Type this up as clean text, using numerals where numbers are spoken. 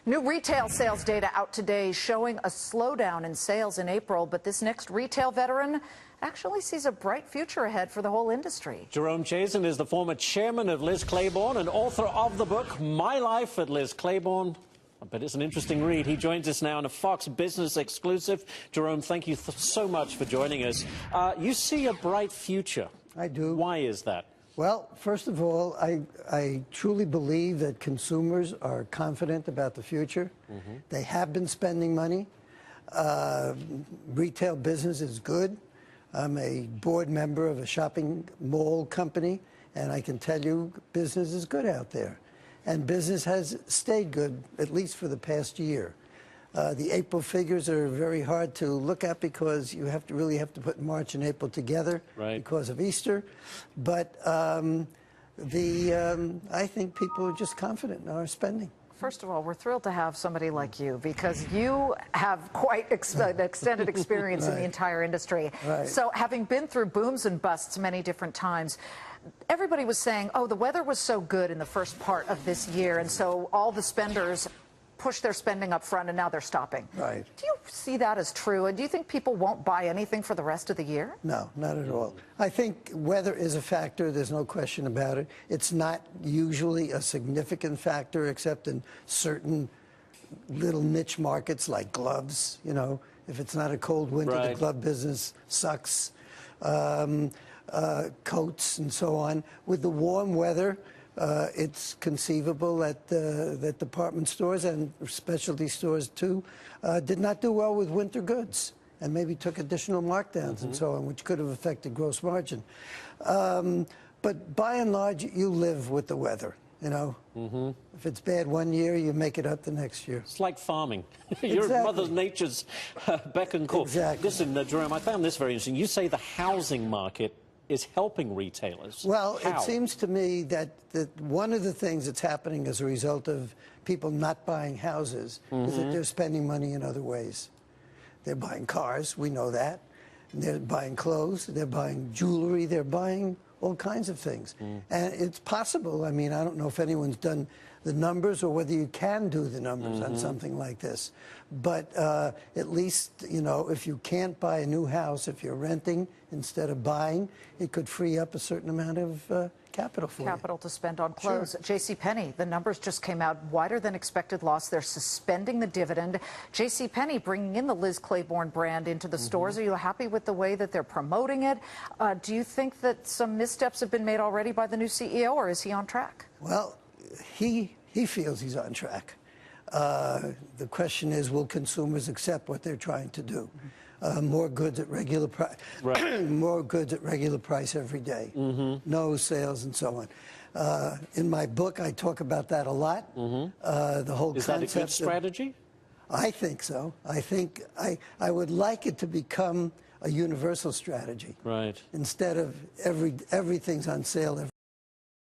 New retail sales data out today showing a slowdown in sales in April, but this next retail veteran actually sees a bright future ahead for the whole industry. Jerome Chazen is the former chairman of Liz Claiborne and author of the book My Life at Liz Claiborne. I bet it's an interesting read. He joins us now in a Fox Business exclusive. Jerome, thank you so much for joining us. You see a bright future. I do. Why is that? Well, first of all, I truly believe that consumers are confident about the future. They have been spending money. Retail business is good. I'm a board member of a shopping mall company, and I can tell you business is good out there. And business has stayed good, at least for the past year. The April figures are very hard to look at because you really have to put March and April together because of Easter. But I think people are just confident in our spending. First of all, we're thrilled to have somebody like you because you have quite extended experience in the entire industry. So having been through booms and busts many different times, everybody was saying, oh, the weather was so good in the first part of this year, and so all the spenders push their spending up front and now they're stopping. Right. Do you see that as true? And do you think people won't buy anything for the rest of the year? No, not at all. I think weather is a factor. There's no question about it. It's not usually a significant factor except in certain little niche markets like gloves. You know, if it's not a cold winter, the glove business sucks. Coats and so on. With the warm weather, it's conceivable that department stores and specialty stores, too, did not do well with winter goods and maybe took additional markdowns and so on, which could have affected gross margin. But by and large, you live with the weather, you know. If it's bad one year, you make it up the next year. It's like farming. You're Mother Nature's beck and call. Listen, Jerome, I found this very interesting. You say the housing market is helping retailers. Well, it seems to me that one of the things that's happening as a result of people not buying houses is that they're spending money in other ways. They're buying cars, we know that. They're buying clothes, they're buying jewelry, they're buying all kinds of things. And it's possible, I mean, I don't know if anyone's done the numbers or whether you can do the numbers on something like this. But at least, you know, if you can't buy a new house, if you're renting instead of buying, it could free up a certain amount of capital for you. Capital to spend on clothes. JCPenney, the numbers just came out, wider than expected loss. They're suspending the dividend. JCPenney bringing in the Liz Claiborne brand into the stores. Are you happy with the way that they're promoting it? Do you think that some missteps have been made already by the new CEO, or is he on track? Well, he feels he's on track. The question is, will consumers accept what they're trying to do? More goods at regular price, more goods at regular price every day, no sales and so on. In my book, I talk about that a lot. The whole is that a good strategy? I think so. I think I would like it to become a universal strategy. Instead of everything's on sale every